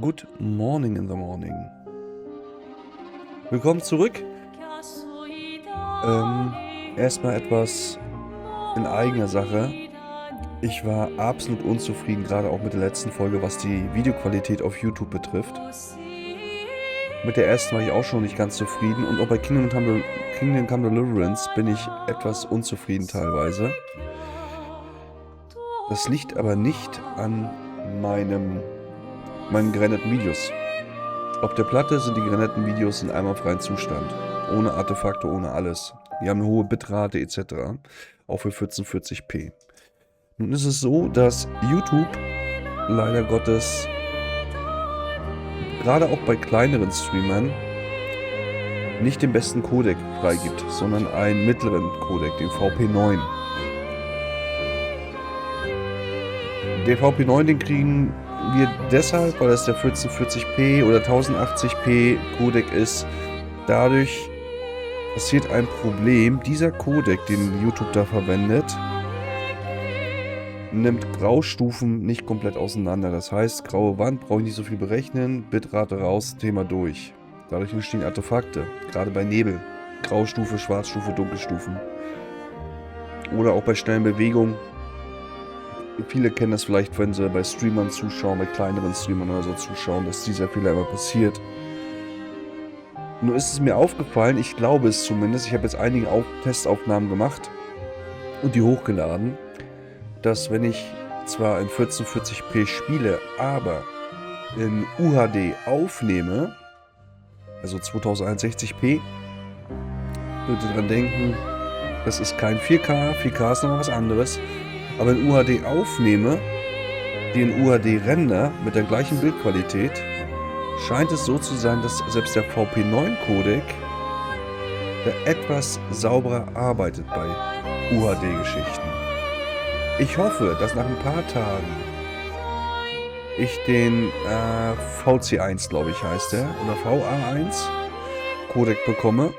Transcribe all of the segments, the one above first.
Good morning in the morning. Willkommen zurück. Erstmal etwas in eigener Sache. Ich war absolut unzufrieden, gerade auch mit der letzten Folge, was die Videoqualität auf YouTube betrifft. Mit der ersten war ich auch schon nicht ganz zufrieden und auch bei Kingdom Come Deliverance bin ich etwas unzufrieden teilweise. Das liegt aber nicht an meinen gerenderten Videos. Auf der Platte sind die gerenderten Videos in einwandfreien Zustand. Ohne Artefakte, ohne alles. Die haben eine hohe Bitrate etc. Auch für 1440p. Nun ist es so, dass YouTube leider Gottes gerade auch bei kleineren Streamern nicht den besten Codec freigibt, sondern einen mittleren Codec, den VP9. Der VP9, den kriegen wir deshalb, weil es der 1440p oder 1080p Codec ist. Dadurch passiert ein Problem. Dieser Codec, den YouTube da verwendet, nimmt Graustufen nicht komplett auseinander. Das heißt, graue Wand brauche ich nicht so viel berechnen, Bitrate raus, Thema durch. Dadurch entstehen Artefakte, gerade bei Nebel. Graustufe, Schwarzstufe, Dunkelstufen. Oder auch bei schnellen Bewegungen. Viele kennen das vielleicht, wenn sie bei Streamern zuschauen, bei kleineren Streamern oder so zuschauen, dass dieser Fehler immer passiert. Nur ist es mir aufgefallen, ich glaube es zumindest, ich habe jetzt einige Testaufnahmen gemacht und die hochgeladen, dass wenn ich zwar in 1440p spiele, aber in UHD aufnehme, also 2061p, bitte dran denken, das ist kein 4K, 4K ist noch was anderes, aber in UHD aufnehme, den UHD-Render mit der gleichen Bildqualität, scheint es so zu sein, dass selbst der VP9-Codec etwas sauberer arbeitet bei UHD-Geschichten. Ich hoffe, dass nach ein paar Tagen ich den VC1, glaube ich, heißt der, oder VA1 Codec bekomme,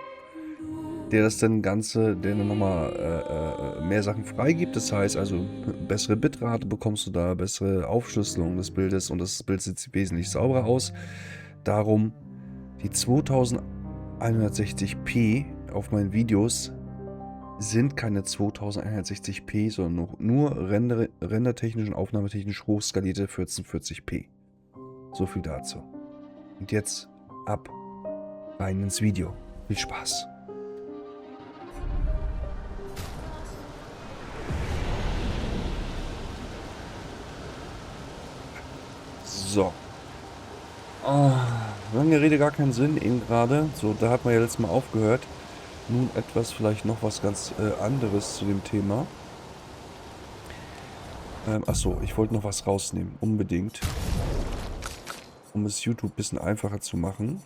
der das dann nochmal mehr Sachen freigibt. Das heißt also, bessere Bitrate bekommst du da, bessere Aufschlüsselung des Bildes und das Bild sieht wesentlich sauberer aus. Darum die 2160p auf meinen Videos sind keine 2160p, sondern nur rendertechnisch und aufnahmetechnisch hochskalierte 1440p. So viel dazu. Und jetzt ab rein ins Video. Viel Spaß. So. Lange Rede, gar keinen Sinn, eben gerade. So, da hat man ja letztes Mal aufgehört. Nun vielleicht noch was ganz anderes zu dem Thema. Achso, ich wollte noch was rausnehmen, unbedingt. Um es YouTube ein bisschen einfacher zu machen.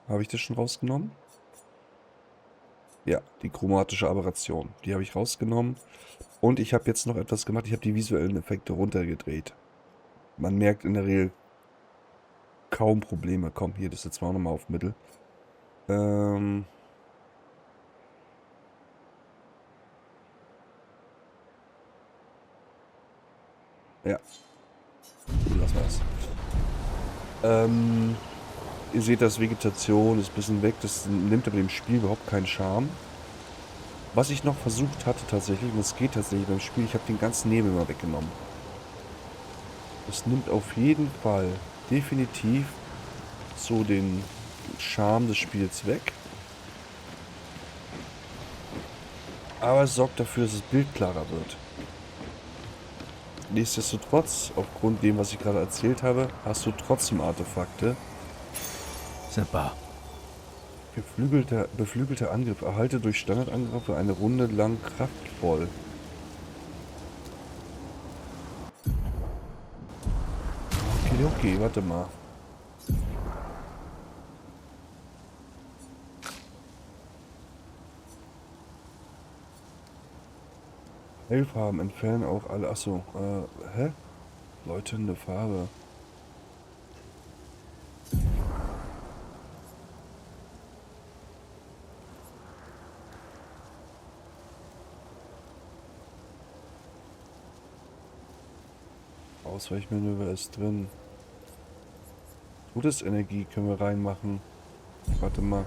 Habe ich das schon rausgenommen? Ja, die chromatische Aberration. Die habe ich rausgenommen. Und ich habe jetzt noch etwas gemacht. Ich habe die visuellen Effekte runtergedreht. Man merkt in der Regel kaum Probleme. Komm, hier, das setzen wir auch nochmal auf Mittel. Ja. Lass mal das. Ihr seht, das Vegetation ist ein bisschen weg. Das nimmt aber dem Spiel überhaupt keinen Charme. Was ich noch versucht hatte tatsächlich, und es geht tatsächlich beim Spiel, ich habe den ganzen Nebel mal weggenommen. Das nimmt auf jeden Fall definitiv so den Charme des Spiels weg. Aber es sorgt dafür, dass das Bild klarer wird. Nichtsdestotrotz, aufgrund dem, was ich gerade erzählt habe, hast du trotzdem Artefakte. Super. Beflügelter Angriff. Erhalte durch Standardangriffe eine Runde lang kraftvoll. Okay, warte mal. Hellfarben entfernen auch alle. Achso, hä? Leuchtende Farbe. Ausweichmanöver ist drin. Todesenergie können wir reinmachen. Warte mal.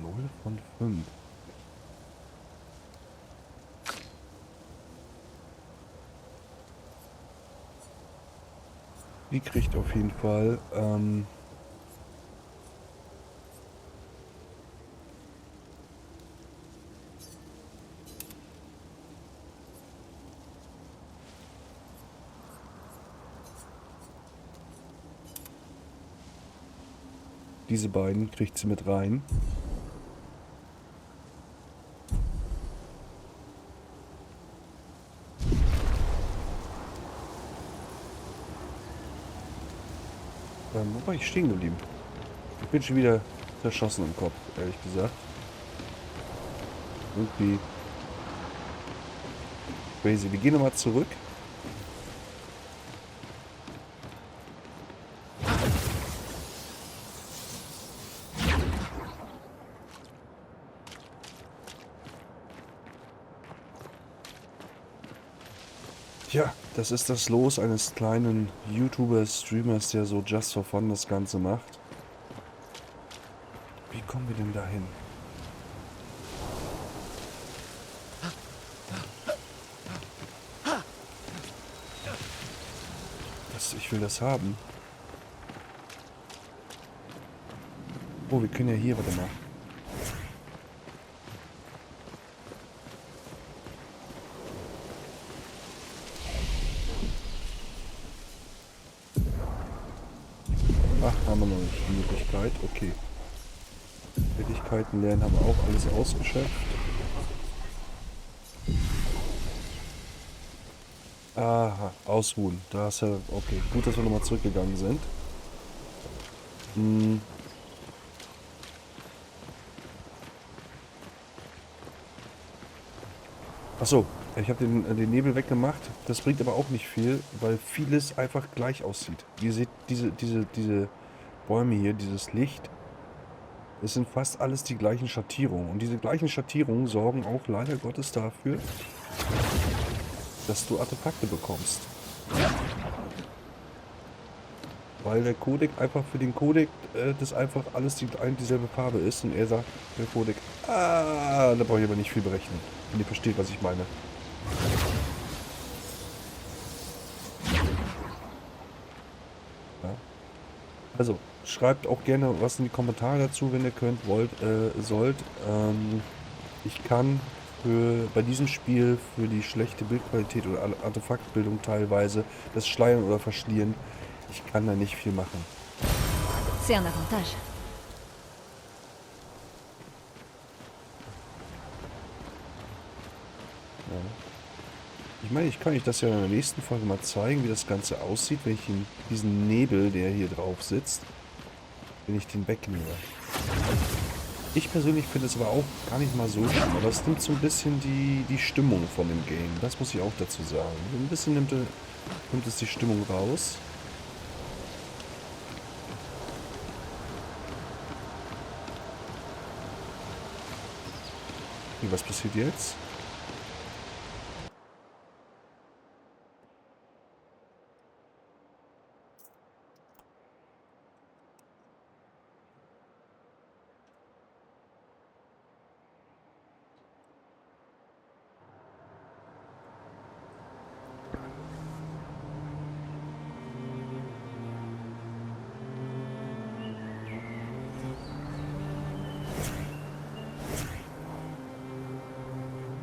0 von 5. Die kriegt auf jeden Fall diese beiden kriegt sie mit rein. Wo war ich stehen geblieben? Ich bin schon wieder zerschossen im Kopf, ehrlich gesagt. Irgendwie crazy. Wir gehen nochmal zurück. Ja, das ist das Los eines kleinen YouTubers, Streamers, der so just for fun das Ganze macht. Wie kommen wir denn dahin? Ich will das haben. Oh, wir können ja hier, warte mal. Ach, haben wir noch nicht die Möglichkeit. Okay. Fertigkeiten lernen haben wir auch alles ausgeschöpft. Aha, ausruhen. Da ist ja... Okay, gut, dass wir nochmal zurückgegangen sind. Achso, ich habe den Nebel weggemacht. Das bringt aber auch nicht viel, weil vieles einfach gleich aussieht. Ihr seht diese Bäume hier, dieses Licht. Es sind fast alles die gleichen Schattierungen. Und diese gleichen Schattierungen sorgen auch leider Gottes dafür, dass du Artefakte bekommst. Weil der Codec einfach für den Codec das einfach alles dieselbe Farbe ist. Und er sagt, der Codec, da brauche ich aber nicht viel berechnen. Wenn ihr versteht, was ich meine. Ja. Also, schreibt auch gerne was in die Kommentare dazu, wenn ihr könnt, sollt. Ich kann bei diesem Spiel für die schlechte Bildqualität oder Artefaktbildung teilweise, das Schleiern oder Verschlieren, ich kann da nicht viel machen. C'est un avantage. Ja. Ich meine, ich kann euch das ja in der nächsten Folge mal zeigen, wie das Ganze aussieht, wenn ich diesen Nebel, der hier drauf sitzt, wenn ich den wegnehme. Ich persönlich finde es aber auch gar nicht mal so schlimm, aber es nimmt so ein bisschen die Stimmung von dem Game. Das muss ich auch dazu sagen. Ein bisschen nimmt es die Stimmung raus. Und was passiert jetzt?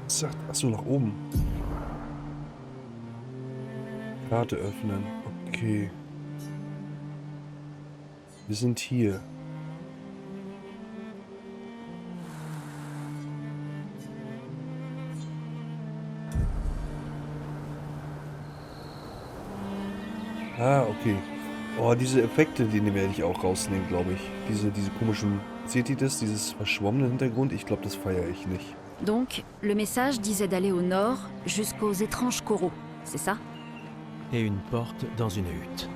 Sagt, achso, nach oben. Karte öffnen. Okay. Wir sind hier. Ah, okay. Oh, diese Effekte, die werde ich auch rausnehmen, glaube ich. Diese komischen... Seht ihr das? Dieses verschwommene Hintergrund? Ich glaube, das feiere ich nicht. Donc, le message disait d'aller au nord jusqu'aux étranges coraux, c'est ça? Et une porte dans une hutte.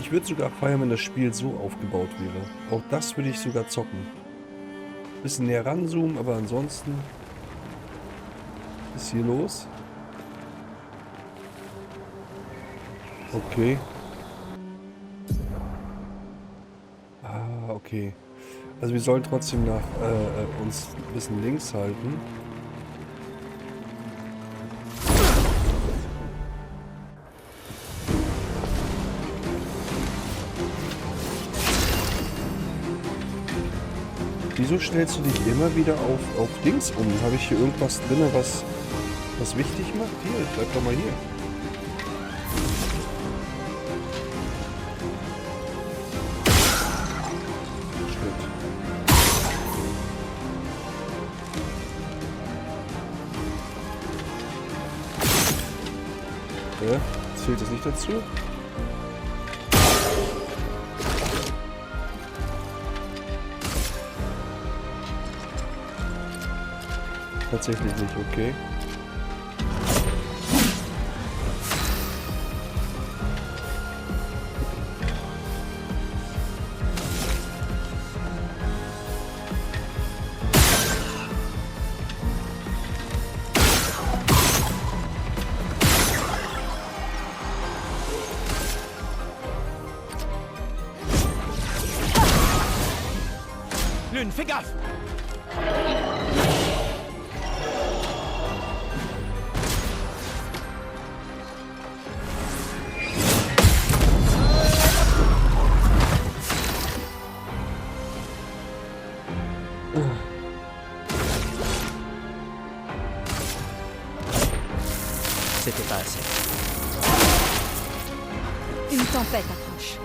Ich würde sogar feiern, wenn das Spiel so aufgebaut wäre. Auch das würde ich sogar zocken. Bisschen näher ranzoomen, aber ansonsten... Was ist hier los? Okay. Ah, okay. Also wir sollen trotzdem uns ein bisschen links halten. Wieso stellst du dich immer wieder auf Dings um? Habe ich hier irgendwas drin, was wichtig macht? Hier, bleib doch mal hier. Ja, zählt das nicht dazu? Tatsächlich nicht, okay. Lune, fais gaffe! C'était pas assez. Une tempête approche.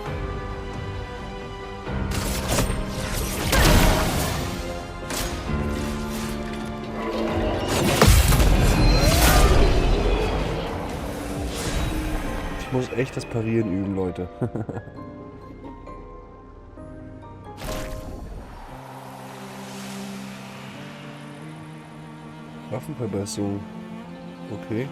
Ich muss echt das Parieren üben, Leute. Waffenverbesserung. Okay.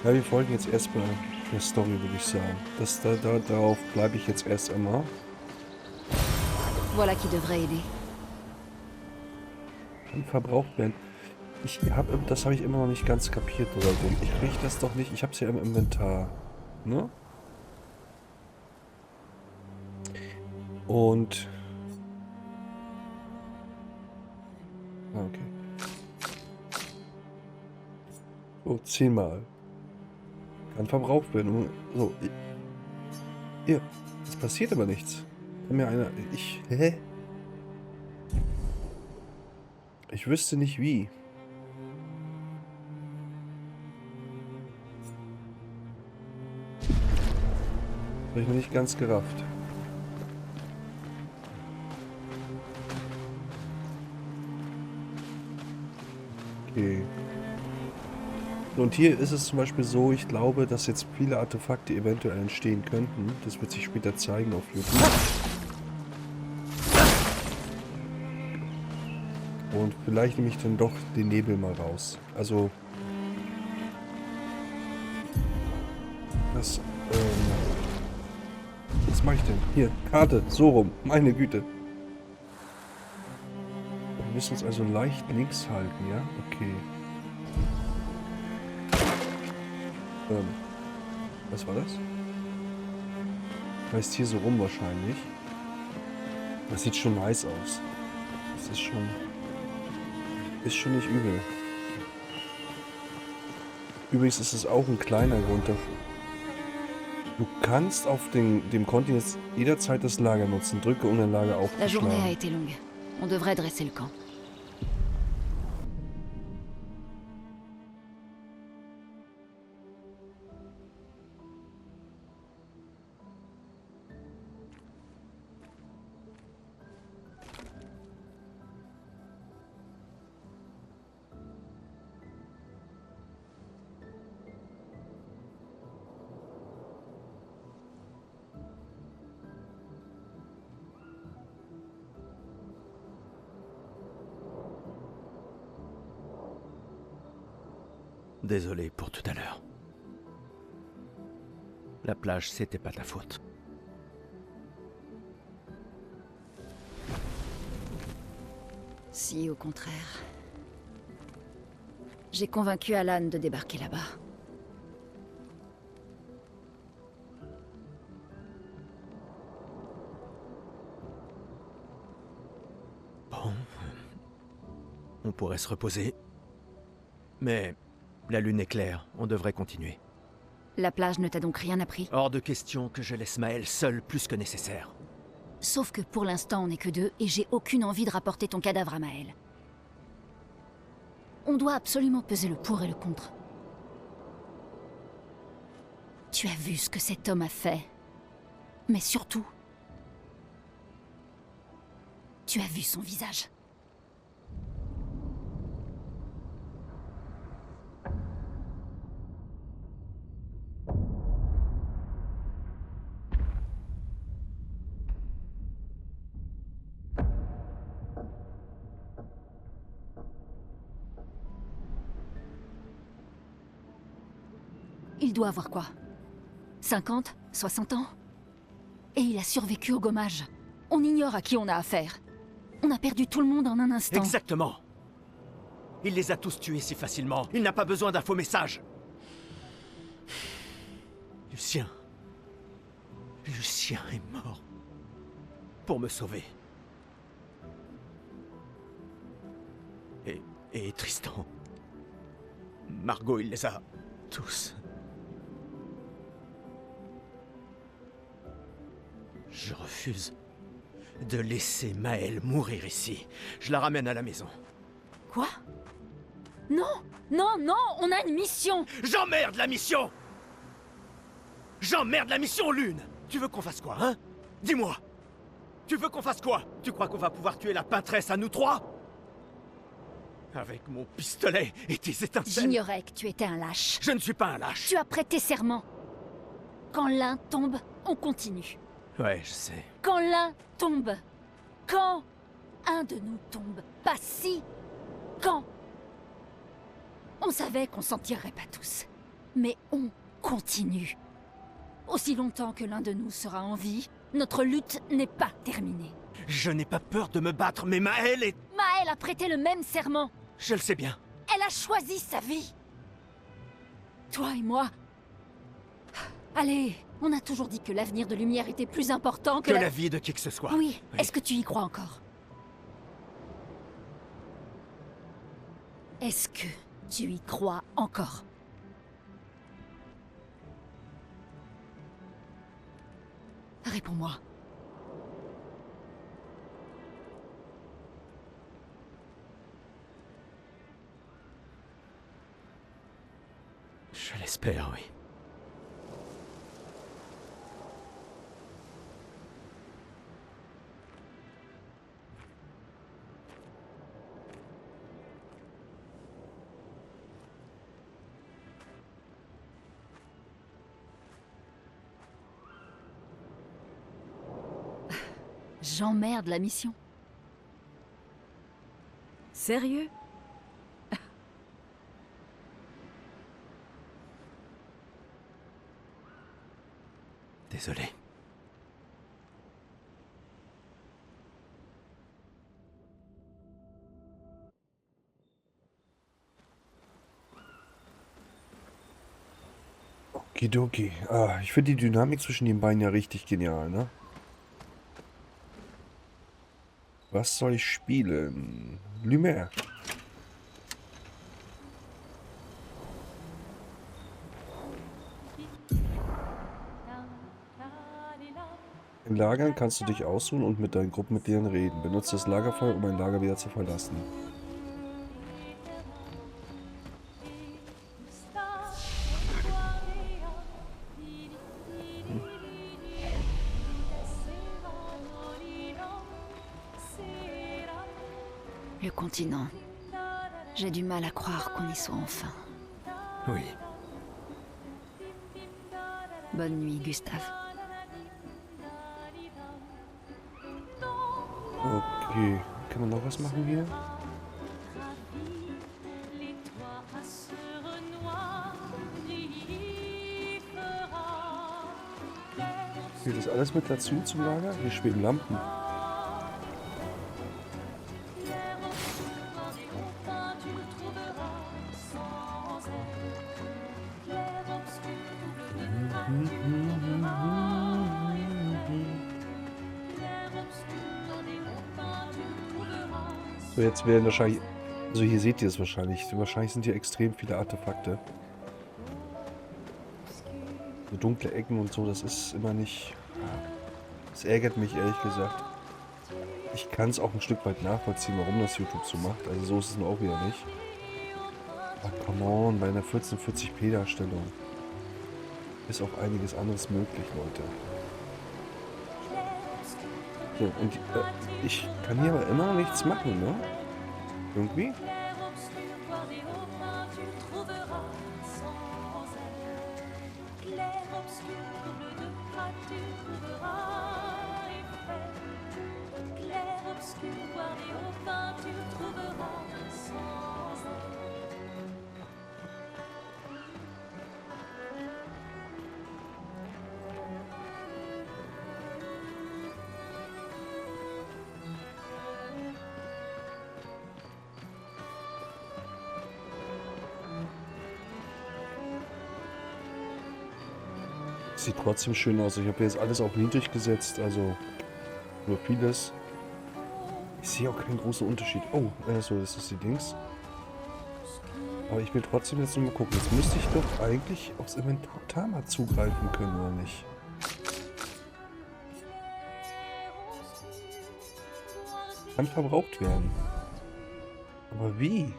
Ja, wir folgen jetzt erstmal der Story, würde ich sagen. Darauf bleibe ich jetzt erst einmal. Voilà qui devrait aider. Kann verbraucht werden. Das habe ich immer noch nicht ganz kapiert oder so. Ich kriege das doch nicht. Ich habe es ja im Inventar. Ne? Und... Ah, okay. So, 10-mal. Kann verbraucht werden. So. Hier. Es passiert aber nichts. Kann mir einer... Hä? Ich wüsste nicht wie. Habe ich noch nicht ganz gerafft. Okay. Und hier ist es zum Beispiel so, ich glaube, dass jetzt viele Artefakte eventuell entstehen könnten. Das wird sich später zeigen auf YouTube. Und vielleicht nehme ich dann doch den Nebel mal raus. Also... Das, was mache ich denn? Hier, Karte, so rum. Meine Güte. Wir müssen uns also leicht links halten, ja? Okay. Was war das? Heißt hier so rum wahrscheinlich. Das sieht schon nice aus. Das ist schon... Ist schon nicht übel. Übrigens ist es auch ein kleiner Grund dafür. Du kannst auf dem Kontinent jederzeit das Lager nutzen. Drücke, um ein Lager La journée a aufzuschlagen. été longue. On devrait dresser le camp. Désolé pour tout à l'heure. La plage, c'était pas ta faute. Si, au contraire. J'ai convaincu Alan de débarquer là-bas. Bon... On pourrait se reposer. Mais... la lune est claire, on devrait continuer. La plage ne t'a donc rien appris? Hors de question que je laisse Maël seul plus que nécessaire. Sauf que pour l'instant, on n'est que deux, et j'ai aucune envie de rapporter ton cadavre à Maël. On doit absolument peser le pour et le contre. Tu as vu ce que cet homme a fait. Mais surtout... tu as vu son visage. Il doit avoir quoi? 50? 60 ans? Et il a survécu au gommage. On ignore à qui on a affaire. On a perdu tout le monde en un instant. Exactement. Il les a tous tués si facilement. Il n'a pas besoin d'un faux message. Lucien... Lucien est mort. Pour me sauver. Et Tristan... Margot, il les a... tous... Je refuse de laisser Maël mourir ici. Je la ramène à la maison. Quoi? Non! Non, non! On a une mission! J'emmerde la mission! J'emmerde la mission, Lune! Tu veux qu'on fasse quoi, hein? Dis-moi! Tu veux qu'on fasse quoi? Tu crois qu'on va pouvoir tuer la pâtresse à nous trois? Avec mon pistolet et tes étincelles? J'ignorais que tu étais un lâche. Je ne suis pas un lâche. Tu as prêté serment. Quand l'un tombe, on continue. Ouais, je sais. Quand l'un tombe. Quand un de nous tombe. Pas si. Quand. On savait qu'on s'en tirerait pas tous. Mais on continue. Aussi longtemps que l'un de nous sera en vie, notre lutte n'est pas terminée. Je n'ai pas peur de me battre, mais Maël est... Maël a prêté le même serment. Je le sais bien. Elle a choisi sa vie. Toi et moi... Allez, on a toujours dit que l'avenir de Lumière était plus important que la vie de qui que ce soit. Oui, est-ce que tu y crois encore? Est-ce que tu y crois encore? Réponds-moi. Je l'espère, oui. J'emmerde la mission. Sérieux? Désolé. Okidoki. Ah, ich finde die Dynamik zwischen den beiden ja richtig genial, ne? Was soll ich spielen? Lumière. In Lagern kannst du dich ausruhen und mit deinen Gruppenmitgliedern reden. Benutze das Lagerfeuer, um ein Lager wieder zu verlassen. Le continent. J'ai du mal à croire qu'on y soit enfin. Oui. Bonne nuit, Gustave. Okay, kann man noch was machen hier? Zählt das alles mit dazu zum Lager? Hier schweben Lampen. So, jetzt werden wahrscheinlich... Also hier seht ihr es wahrscheinlich. Wahrscheinlich sind hier extrem viele Artefakte. So dunkle Ecken und so, das ist immer nicht... Das ärgert mich ehrlich gesagt. Ich kann es auch ein Stück weit nachvollziehen, warum das YouTube so macht. Also so ist es nur auch wieder nicht. Aber come on, bei einer 1440p Darstellung ist auch einiges anderes möglich, Leute. So, und ich kann hier aber immer noch nichts machen, ne? Irgendwie? Sieht trotzdem schön aus. Ich habe jetzt alles auf niedrig gesetzt, also nur vieles. Ich sehe auch keinen großen Unterschied. Oh, so, das ist die Dings. Aber ich will trotzdem jetzt nur mal gucken. Jetzt müsste ich doch eigentlich aufs Inventar mal zugreifen können, oder nicht? Kann verbraucht werden. Aber wie?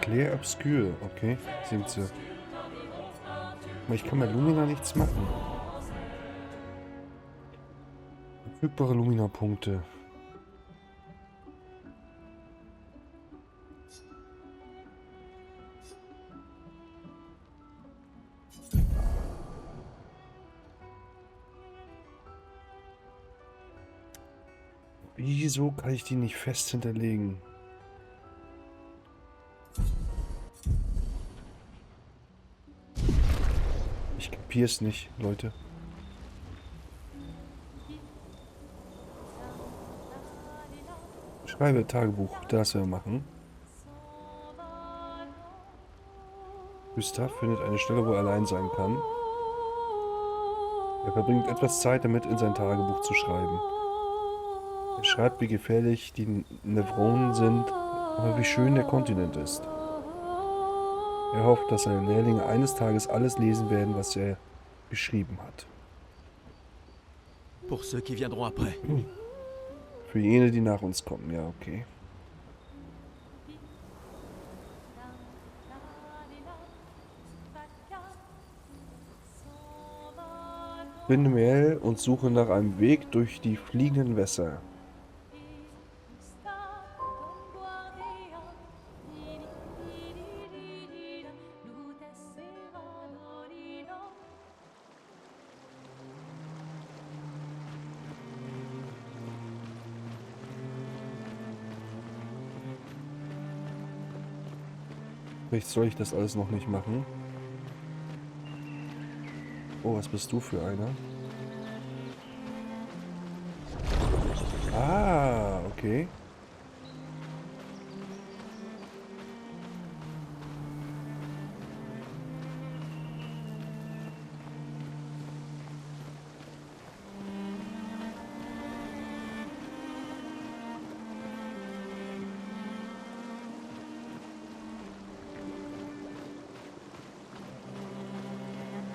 Clair Obscure, okay, sind sie. Aber ich kann bei Lumina nichts machen. Verfügbare Lumina-Punkte. Wieso kann ich die nicht fest hinterlegen? Ich kapier's nicht, Leute. Schreibe Tagebuch, das wir machen. Gustav findet eine Stelle, wo er allein sein kann. Er verbringt etwas Zeit damit, in sein Tagebuch zu schreiben. Er schreibt, wie gefährlich die Nevronen sind, aber wie schön der Kontinent ist. Er hofft, dass seine Lehrlinge eines Tages alles lesen werden, was er geschrieben hat. Pour ceux qui viendront après. Für jene, die nach uns kommen, ja, okay. Finde Mel und suche nach einem Weg durch die fliegenden Wässer. Vielleicht soll ich das alles noch nicht machen. Oh, was bist du für einer? Ah, okay.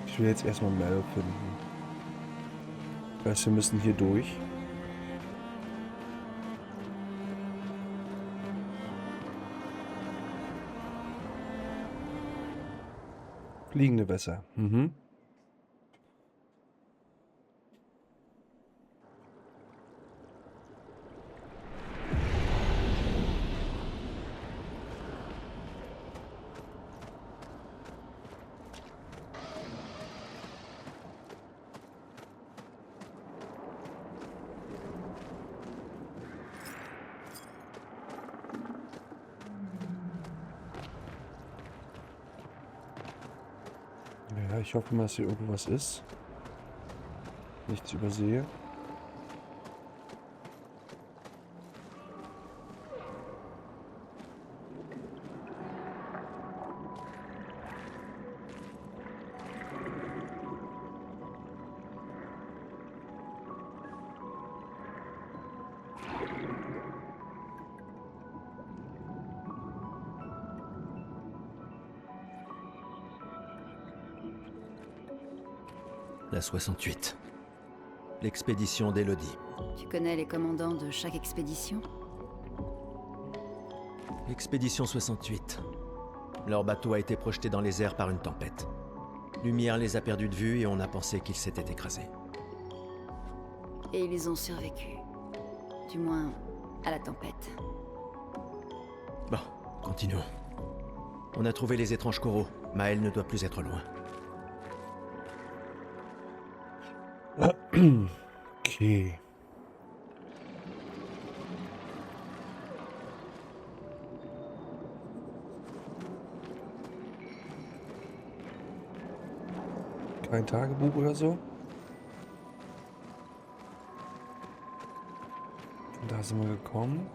Ich will jetzt erstmal Mel finden. Das heißt, wir müssen hier durch. Fliegende Wässer. Mhm. Ja, ich hoffe mal, dass hier irgendwo was ist. Nichts übersehe. La 68. L'expédition d'Élodie. Tu connais les commandants de chaque expédition? L'expédition 68. Leur bateau a été projeté dans les airs par une tempête. Lumière les a perdus de vue et on a pensé qu'ils s'étaient écrasés. Et ils ont survécu. Du moins, à la tempête. Bon, continuons. On a trouvé les étranges coraux. Maël ne doit plus être loin. Okay. Kein Tagebuch oder so? Da sind wir gekommen.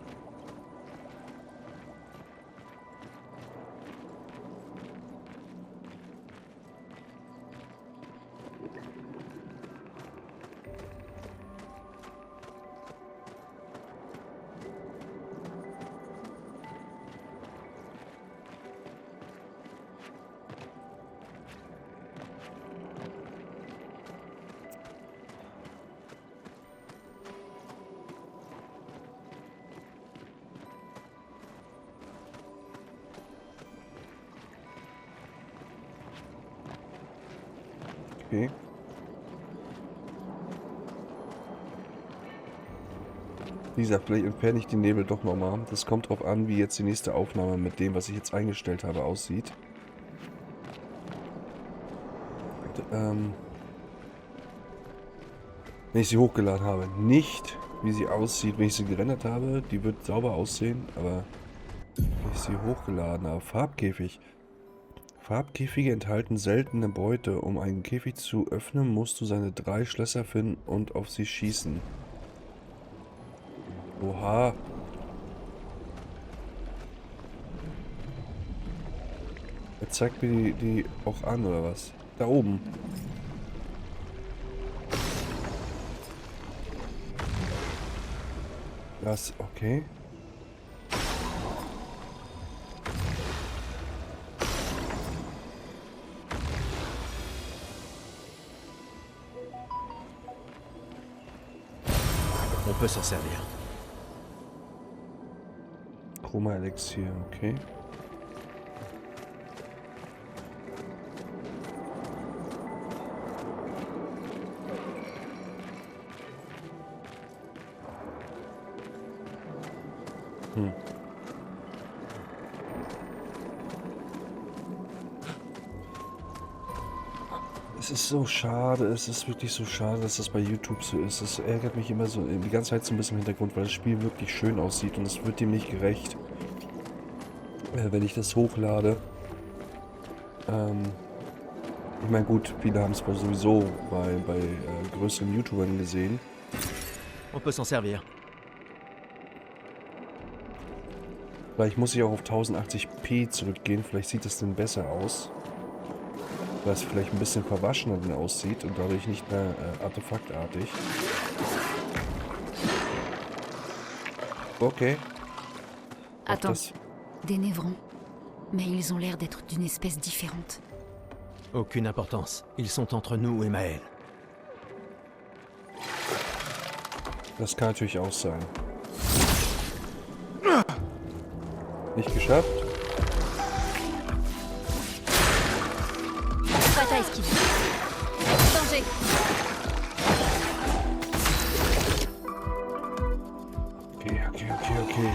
Okay. Wie gesagt, vielleicht entferne ich den Nebel doch nochmal. Das kommt drauf an, wie jetzt die nächste Aufnahme mit dem, was ich jetzt eingestellt habe, aussieht. Wenn ich sie hochgeladen habe. Nicht, wie sie aussieht, wenn ich sie gerendert habe. Die wird sauber aussehen, aber wenn ich sie hochgeladen habe. Farbkäfig. Farbkäfige enthalten seltene Beute. Um einen Käfig zu öffnen, musst du seine 3 Schlösser finden und auf sie schießen. Oha. Er zeigt mir die auch an, oder was? Da oben. Das, okay. On peut s'en servir. Chroma Elixier, okay. Es ist so schade, es ist wirklich so schade, dass das bei YouTube so ist. Es ärgert mich immer so die ganze Zeit so ein bisschen im Hintergrund, weil das Spiel wirklich schön aussieht und es wird dem nicht gerecht. Wenn ich das hochlade. Ich meine, gut, viele haben es sowieso bei größeren YouTubern gesehen. On peut s'en servir. Vielleicht muss ich auch auf 1080p zurückgehen, vielleicht sieht es dann besser aus. Weil es vielleicht ein bisschen verwaschener dann aussieht und dadurch nicht mehr artefaktartig. Okay. Attends, des Névrons. Mais ils ont l'air d'être d'une espèce différente. Aucune importance. Ils sont entre nous et Maël. Das kann natürlich auch sein. Nicht geschafft. Prête à esquiver. Danger. Okay.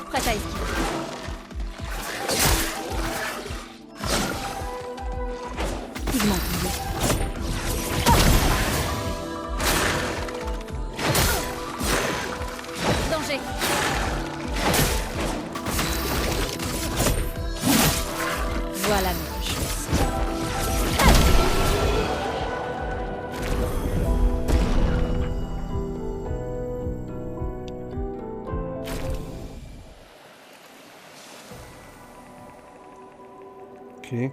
Prête à esquiver. Danger. Voilà notre chance. Okay.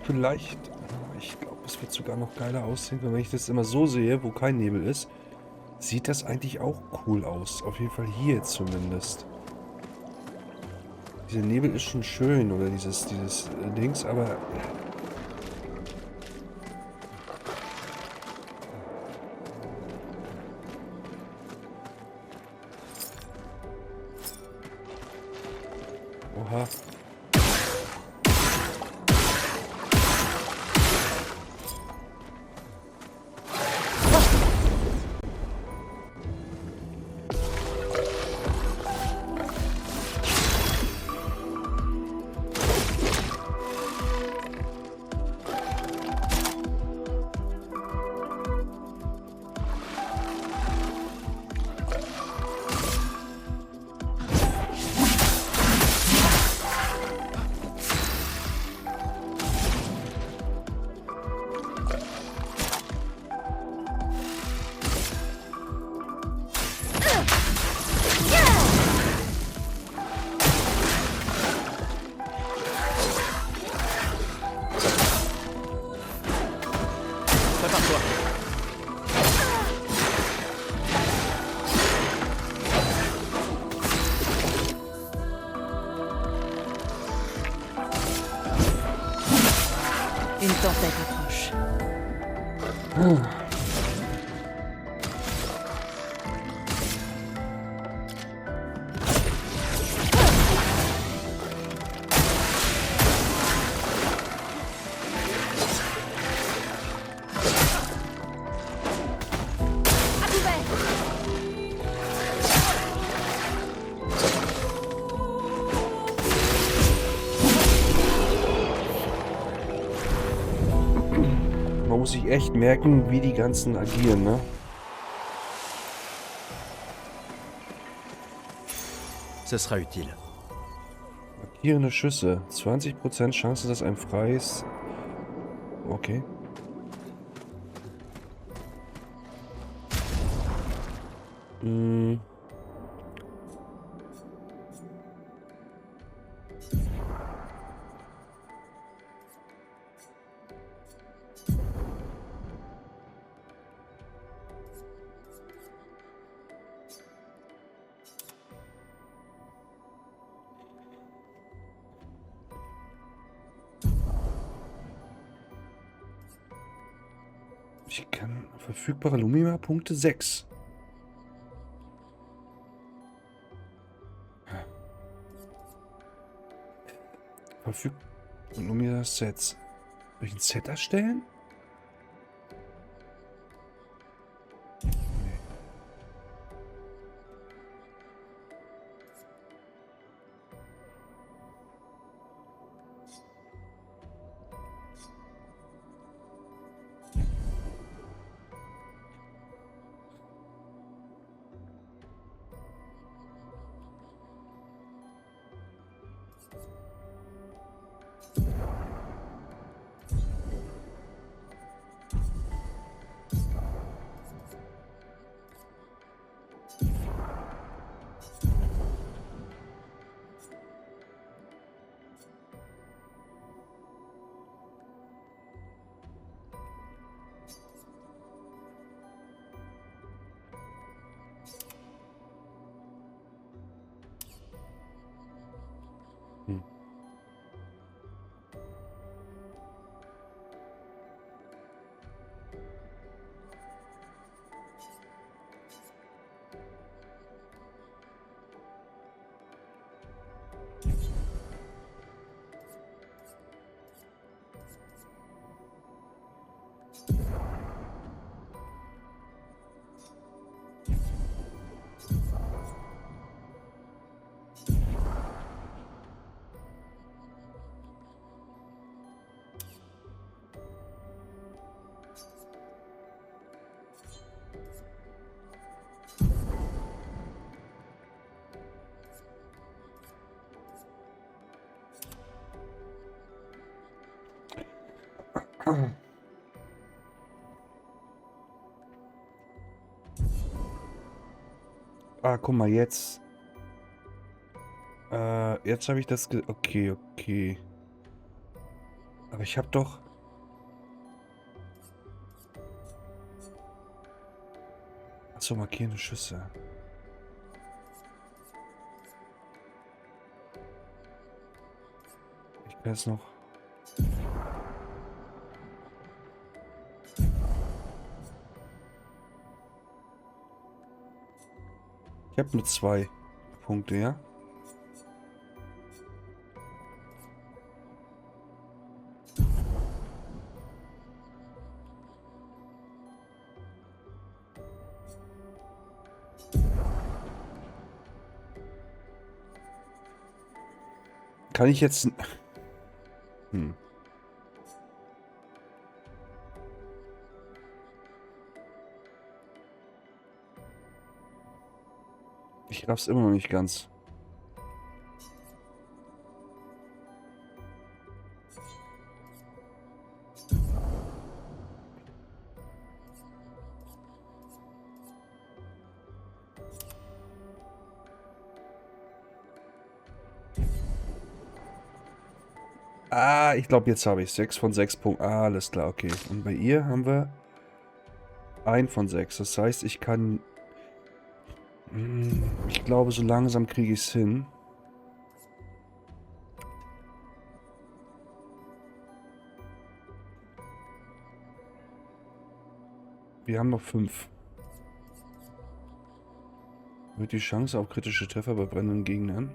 Vielleicht, ich glaube, es wird sogar noch geiler aussehen, wenn ich das immer so sehe, wo kein Nebel ist. Sieht das eigentlich auch cool aus. Auf jeden Fall hier zumindest. Dieser Nebel ist schon schön, oder dieses Dings, aber... Oha. Prépare-toi. Une tempête approche. À couvert. Man muss sich echt merken, wie die ganzen agieren, ne? Ce sera utile. Markierende Schüsse. 20% Chance, dass ein freies... Okay. Hm. Ich kann verfügbare Lumina-Punkte 6. Lumina-Sets. Soll ich ein Set erstellen? Nee. Ah, guck mal, jetzt. Jetzt habe ich das okay, okay. Aber ich habe doch... Achso, markierende Schüsse. Ich kann es noch... Ich habe nur 2 Punkte, ja? Kann ich jetzt... Hm. Ich raff's immer noch nicht ganz. Ah, ich glaube, jetzt habe ich 6 von 6 Punkten. Ah, alles klar, okay. Und bei ihr haben wir 1 von 6. Das heißt, ich kann... Ich glaube, so langsam kriege ich es hin. Wir haben noch 5. Wird die Chance auf kritische Treffer bei brennenden Gegnern?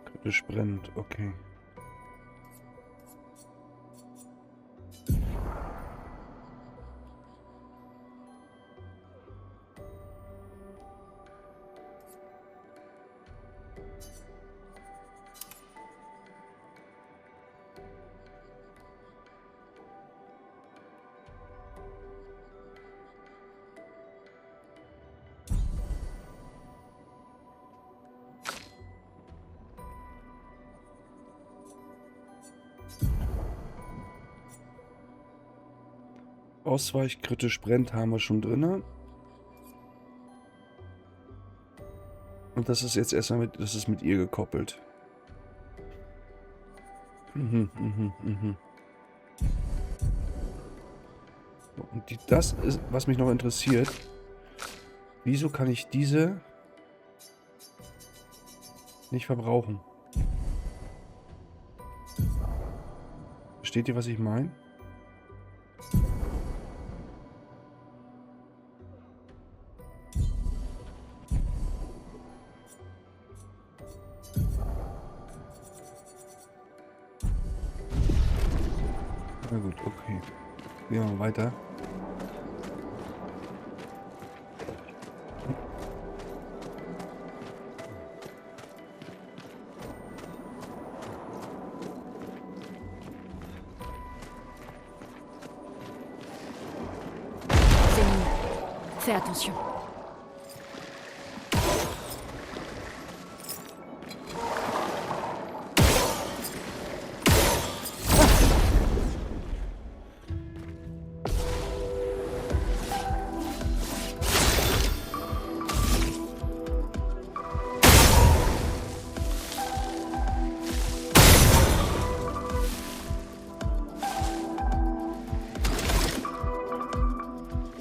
Kritisch brennt, okay. Ausweich kritisch brennt haben wir schon drin. Und das ist jetzt erstmal mit, das ist mit ihr gekoppelt. Und das ist, was mich noch interessiert. Wieso kann ich diese nicht verbrauchen? Versteht ihr, was ich meine? Na gut, okay. Gehen wir mal weiter. Zénine, fais attention.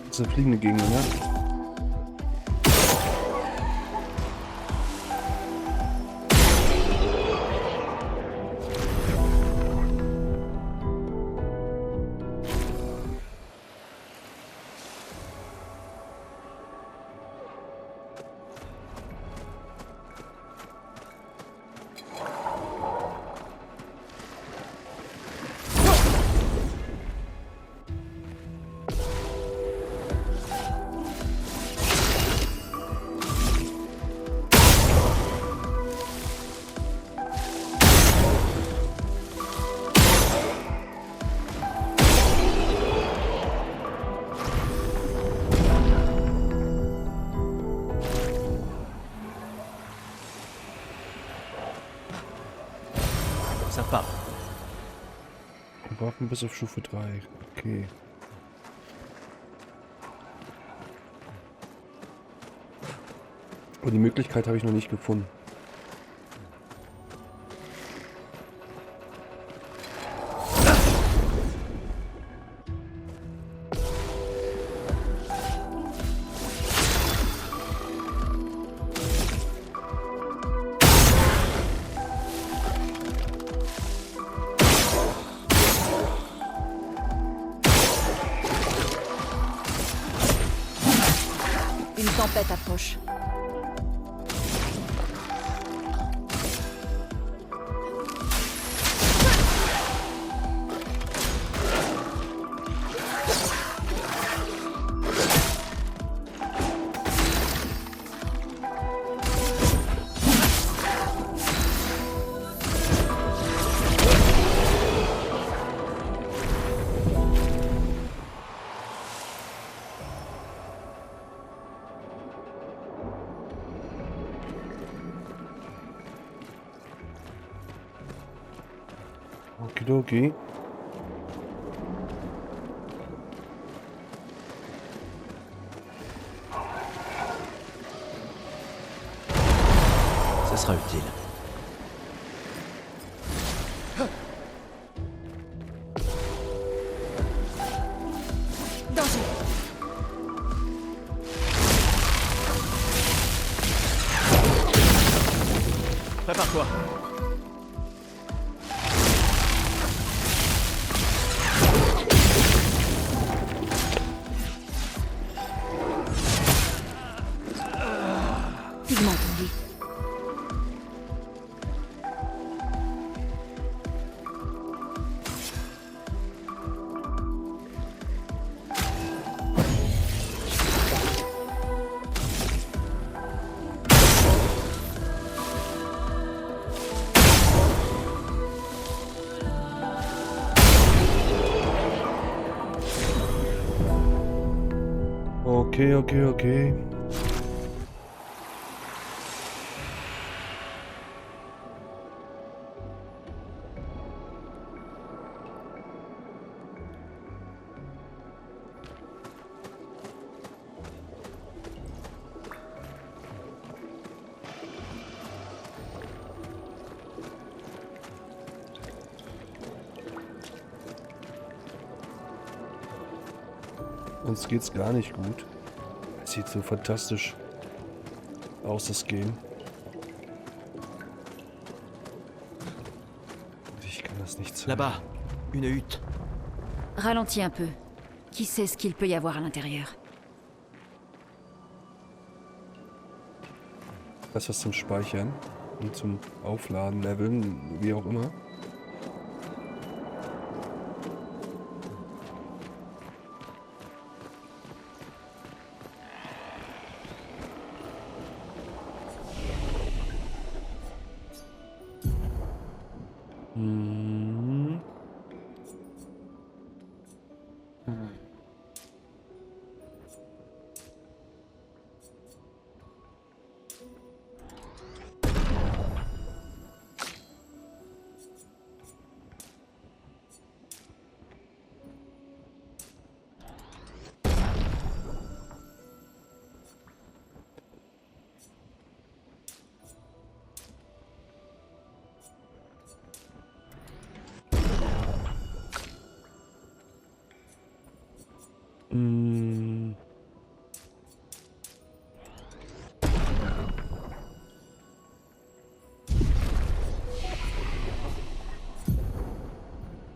Das ist der fliegende Gegner, ne? Sympa. Waffen bis auf Stufe 3. Okay. Und die Möglichkeit habe ich noch nicht gefunden. Une tempête approche. Okidoki. Ce sera utile. Danger. Prépare-toi. Pigment tendu. Okay. Uns geht's gar nicht gut. Es sieht so fantastisch aus, das Game. Ich kann das nicht zeigen. Là-bas, une hutte. Ralentis un peu. Qui sait ce qu'il peut y avoir à l'intérieur? Das was zum Speichern und zum Aufladen, Leveln, wie auch immer.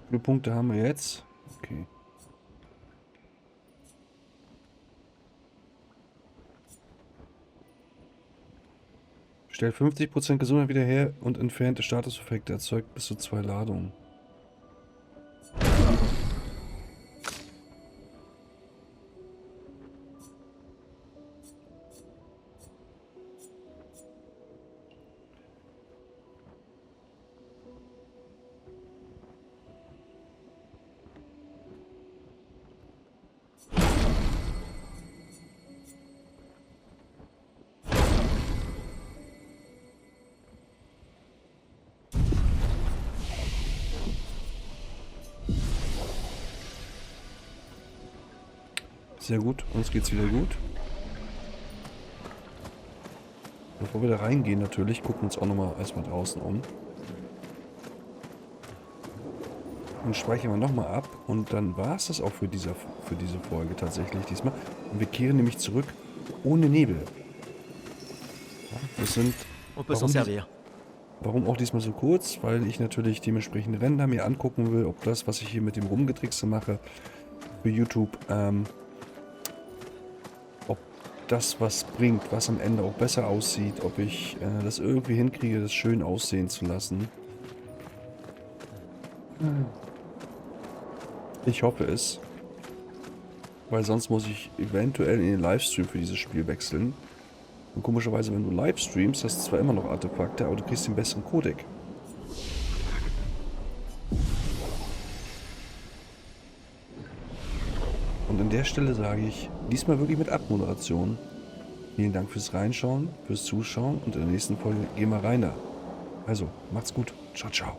Wie viele Punkte haben wir jetzt? Okay. Stellt 50% Gesundheit wieder her und entfernt Statuseffekte, erzeugt bis zu 2 Ladungen. Sehr gut, uns geht's wieder gut. Bevor wir da reingehen natürlich, gucken wir uns auch nochmal erstmal draußen um. Und speichern wir nochmal ab und dann war es das auch für diese Folge tatsächlich diesmal. Und wir kehren nämlich zurück ohne Nebel. Ja, das sind... On peut s'en servir. Warum auch diesmal so kurz? Weil ich natürlich dementsprechend Ränder mir angucken will, ob das, was ich hier mit dem Rumgetrickse mache für YouTube, ob das was bringt, was am Ende auch besser aussieht, ob ich das irgendwie hinkriege, das schön aussehen zu lassen. Ich hoffe es. Weil sonst muss ich eventuell in den Livestream für dieses Spiel wechseln. Und komischerweise, wenn du Livestreamst, hast du zwar immer noch Artefakte, aber du kriegst den besseren Codec. Und an der Stelle sage ich, diesmal wirklich mit Abmoderation. Vielen Dank fürs Reinschauen, fürs Zuschauen und in der nächsten Folge gehen wir rein da. Also, macht's gut. Ciao, ciao.